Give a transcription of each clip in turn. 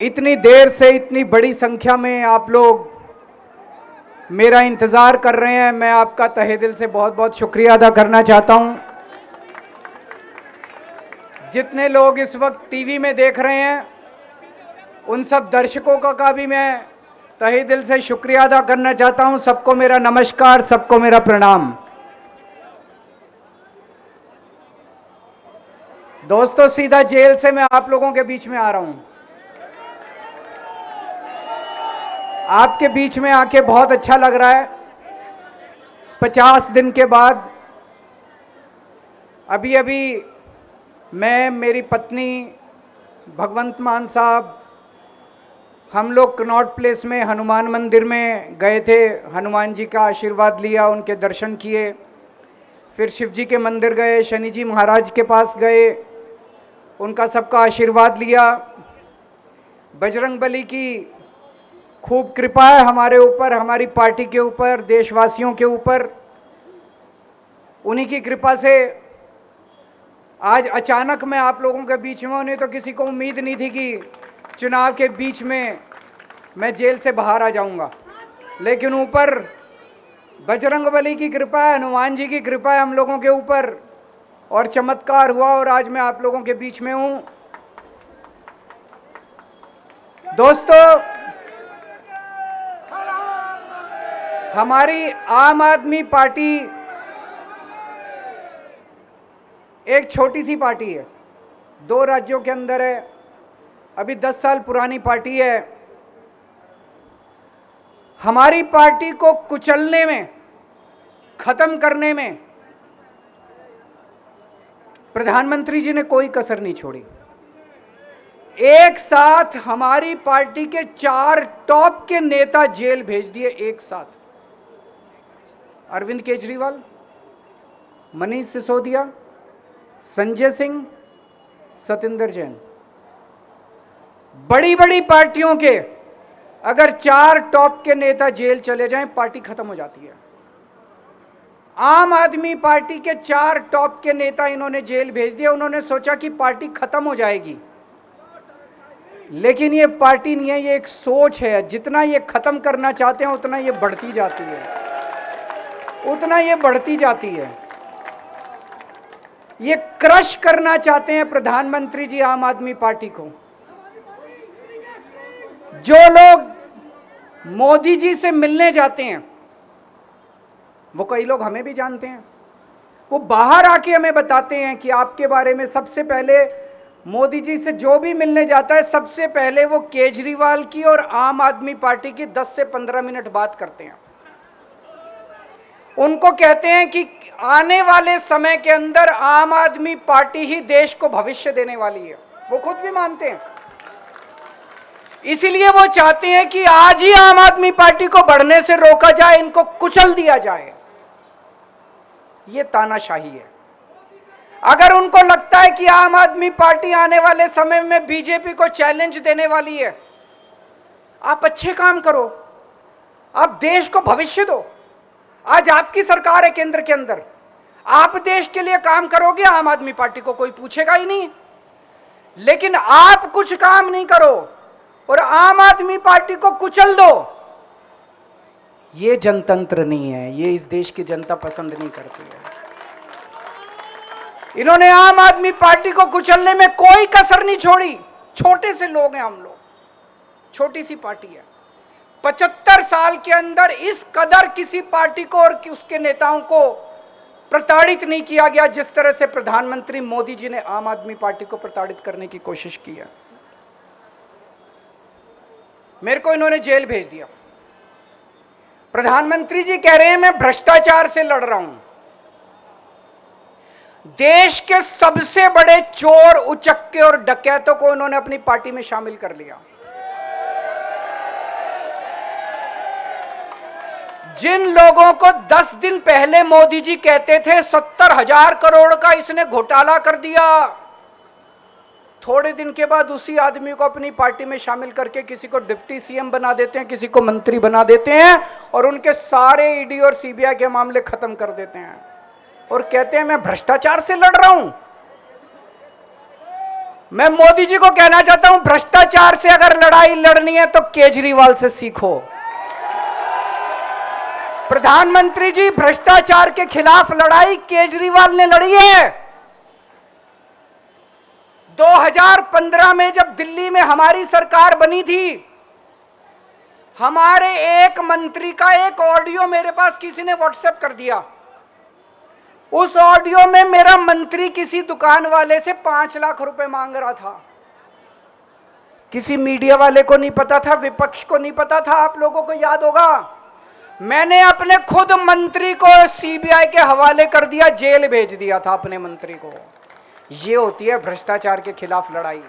इतनी देर से इतनी बड़ी संख्या में आप लोग मेरा इंतजार कर रहे हैं। मैं आपका तहे दिल से बहुत बहुत शुक्रिया अदा करना चाहता हूं। जितने लोग इस वक्त टीवी में देख रहे हैं उन सब दर्शकों का भी मैं तहे दिल से शुक्रिया अदा करना चाहता हूं। सबको मेरा नमस्कार, सबको मेरा प्रणाम। दोस्तों, सीधा जेल से मैं आप लोगों के बीच में आ रहा हूं। आपके बीच में आके बहुत अच्छा लग रहा है। 50 दिन के बाद अभी अभी मैं, मेरी पत्नी भगवंत मान साहब, हम लोग कनॉट प्लेस में हनुमान मंदिर में गए थे। हनुमान जी का आशीर्वाद लिया, उनके दर्शन किए। फिर शिव जी के मंदिर गए, शनि जी महाराज के पास गए, उनका सबका आशीर्वाद लिया। बजरंगबली की खूब कृपा है हमारे ऊपर, हमारी पार्टी के ऊपर, देशवासियों के ऊपर। उन्हीं की कृपा से आज अचानक मैं आप लोगों के बीच में हूं। नहीं तो किसी को उम्मीद नहीं थी कि चुनाव के बीच में मैं जेल से बाहर आ जाऊंगा। लेकिन ऊपर बजरंगबली की कृपा है, हनुमान जी की कृपा है हम लोगों के ऊपर, और चमत्कार हुआ और आज मैं आप लोगों के बीच में हूं। दोस्तों, हमारी आम आदमी पार्टी एक छोटी सी पार्टी है, 2 राज्यों के अंदर है, अभी 10 साल पुरानी पार्टी है। हमारी पार्टी को कुचलने में, खत्म करने में प्रधानमंत्री जी ने कोई कसर नहीं छोड़ी। एक साथ हमारी पार्टी के 4 टॉप के नेता जेल भेज दिए एक साथ। अरविंद केजरीवाल, मनीष सिसोदिया, संजय सिंह, सतिंदर जैन। बड़ी बड़ी पार्टियों के अगर 4 टॉप के नेता जेल चले जाएं, पार्टी खत्म हो जाती है। आम आदमी पार्टी के 4 टॉप के नेता इन्होंने जेल भेज दिए। उन्होंने सोचा कि पार्टी खत्म हो जाएगी, लेकिन ये पार्टी नहीं है, ये एक सोच है। जितना ये खत्म करना चाहते हैं उतना ये बढ़ती जाती है, उतना ये बढ़ती जाती है। ये क्रश करना चाहते हैं प्रधानमंत्री जी आम आदमी पार्टी को। जो लोग मोदी जी से मिलने जाते हैं, वो कई लोग हमें भी जानते हैं, वो बाहर आके हमें बताते हैं कि आपके बारे में सबसे पहले मोदी जी से जो भी मिलने जाता है, सबसे पहले वो केजरीवाल की और आम आदमी पार्टी की 10 से 15 मिनट बात करते हैं। उनको कहते हैं कि आने वाले समय के अंदर आम आदमी पार्टी ही देश को भविष्य देने वाली है। वो खुद भी मानते हैं। इसीलिए वो चाहते हैं कि आज ही आम आदमी पार्टी को बढ़ने से रोका जाए, इनको कुचल दिया जाए। ये तानाशाही है। अगर उनको लगता है कि आम आदमी पार्टी आने वाले समय में बीजेपी को चैलेंज देने वाली है, आप अच्छे काम करो, आप देश को भविष्य दो। आज आपकी सरकार है केंद्र के अंदर, आप देश के लिए काम करोगे, आम आदमी पार्टी को कोई पूछेगा ही नहीं। लेकिन आप कुछ काम नहीं करो और आम आदमी पार्टी को कुचल दो, ये जनतंत्र नहीं है। ये इस देश की जनता पसंद नहीं करती है। इन्होंने आम आदमी पार्टी को कुचलने में कोई कसर नहीं छोड़ी। छोटे से लोग हैं हम लोग, छोटी सी पार्टी है। 75 साल के अंदर इस कदर किसी पार्टी को और उसके नेताओं को प्रताड़ित नहीं किया गया जिस तरह से प्रधानमंत्री मोदी जी ने आम आदमी पार्टी को प्रताड़ित करने की कोशिश की है। मेरे को इन्होंने जेल भेज दिया। प्रधानमंत्री जी कह रहे हैं मैं भ्रष्टाचार से लड़ रहा हूं। देश के सबसे बड़े चोर, उचक्के और डकैतों को उन्होंने अपनी पार्टी में शामिल कर लिया। जिन लोगों को 10 दिन पहले मोदी जी कहते थे 70,000 करोड़ का इसने घोटाला कर दिया, थोड़े दिन के बाद उसी आदमी को अपनी पार्टी में शामिल करके किसी को डिप्टी सीएम बना देते हैं, किसी को मंत्री बना देते हैं और उनके सारे ईडी और सीबीआई के मामले खत्म कर देते हैं और कहते हैं मैं भ्रष्टाचार से लड़ रहा हूं। मैं मोदी जी को कहना चाहता हूं, भ्रष्टाचार से अगर लड़ाई लड़नी है तो केजरीवाल से सीखो। प्रधानमंत्री जी, भ्रष्टाचार के खिलाफ लड़ाई केजरीवाल ने लड़ी है। 2015 में जब दिल्ली में हमारी सरकार बनी थी, हमारे एक मंत्री का एक ऑडियो मेरे पास किसी ने व्हाट्सएप कर दिया। उस ऑडियो में मेरा मंत्री किसी दुकान वाले से 5 लाख रुपए मांग रहा था। किसी मीडिया वाले को नहीं पता था, विपक्ष को नहीं पता था। आप लोगों को याद होगा, मैंने अपने खुद मंत्री को सीबीआई के हवाले कर दिया, जेल भेज दिया था अपने मंत्री को। ये होती है भ्रष्टाचार के खिलाफ लड़ाई।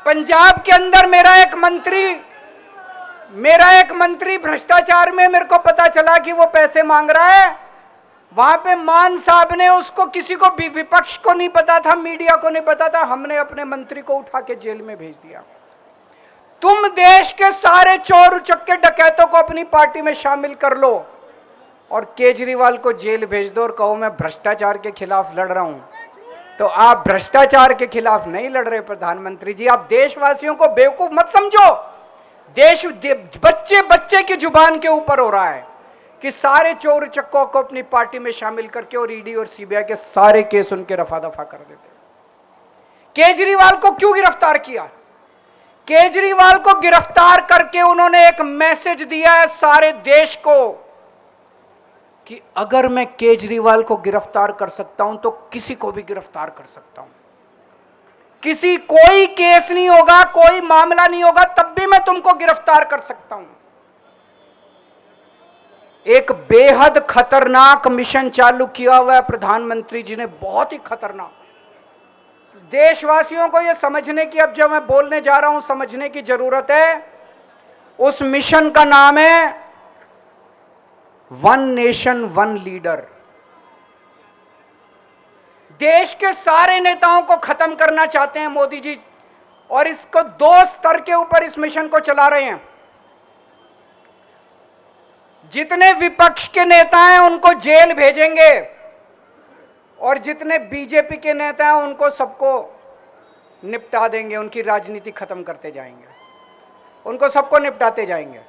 पंजाब के अंदर मेरा एक मंत्री भ्रष्टाचार में, मेरे को पता चला कि वो पैसे मांग रहा है। वहां पे मान साहब ने उसको, किसी को भी, विपक्ष को नहीं पता था, मीडिया को नहीं पता था, हमने अपने मंत्री को उठा के जेल में भेज दिया। तुम देश के सारे चोर उचक्के डकैतों को अपनी पार्टी में शामिल कर लो और केजरीवाल को जेल भेज दो और कहो मैं भ्रष्टाचार के खिलाफ लड़ रहा हूं। तो आप भ्रष्टाचार के खिलाफ नहीं लड़ रहे प्रधानमंत्री जी। आप देशवासियों को बेवकूफ मत समझो। देश बच्चे बच्चे की जुबान के ऊपर हो रहा है कि सारे चोर चक्कों को अपनी पार्टी में शामिल करके और ईडी और सीबीआई के सारे केस उनके रफा दफा कर देते। केजरीवाल को क्यों गिरफ्तार किया? केजरीवाल को गिरफ्तार करके उन्होंने एक मैसेज दिया है सारे देश को कि अगर मैं केजरीवाल को गिरफ्तार कर सकता हूं तो किसी को भी गिरफ्तार कर सकता हूं। कोई केस नहीं होगा, कोई मामला नहीं होगा, तब भी मैं तुमको गिरफ्तार कर सकता हूं। एक बेहद खतरनाक मिशन चालू किया हुआ है प्रधानमंत्री जी ने, बहुत ही खतरनाक। देशवासियों को यह समझने की, अब जो मैं बोलने जा रहा हूं, समझने की जरूरत है। उस मिशन का नाम है वन नेशन वन लीडर। देश के सारे नेताओं को खत्म करना चाहते हैं मोदी जी, और इसको 2 स्तर के ऊपर इस मिशन को चला रहे हैं। जितने विपक्ष के नेता हैं उनको जेल भेजेंगे और जितने बीजेपी के नेता हैं उनको सबको निपटा देंगे, उनकी राजनीति खत्म करते जाएंगे, उनको सबको निपटाते जाएंगे।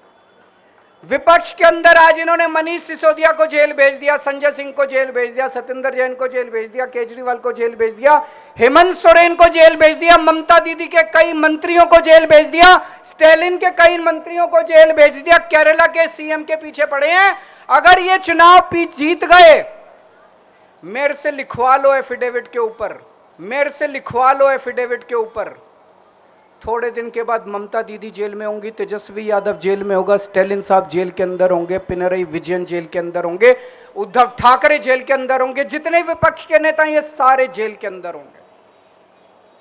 विपक्ष के अंदर आज इन्होंने मनीष सिसोदिया को जेल भेज दिया, संजय सिंह को जेल भेज दिया, सत्येंद्र जैन को जेल भेज दिया, केजरीवाल को जेल भेज दिया, हेमंत सोरेन को जेल भेज दिया, ममता दीदी के कई मंत्रियों को जेल भेज दिया, स्टैलिन के कई मंत्रियों को जेल भेज दिया, केरला के सीएम के पीछे पड़े हैं। अगर ये चुनाव जीत गए, मेरे से लिखवा लो एफिडेविट के ऊपर, मेरे से लिखवा लो एफिडेविट के ऊपर, थोड़े दिन के बाद ममता दीदी जेल में होंगी, तेजस्वी यादव जेल में होगा, स्टैलिन साहब जेल के अंदर होंगे, पिनरई विजयन जेल के अंदर होंगे, उद्धव ठाकरे जेल के अंदर होंगे, जितने विपक्ष के नेता ये सारे जेल के अंदर होंगे।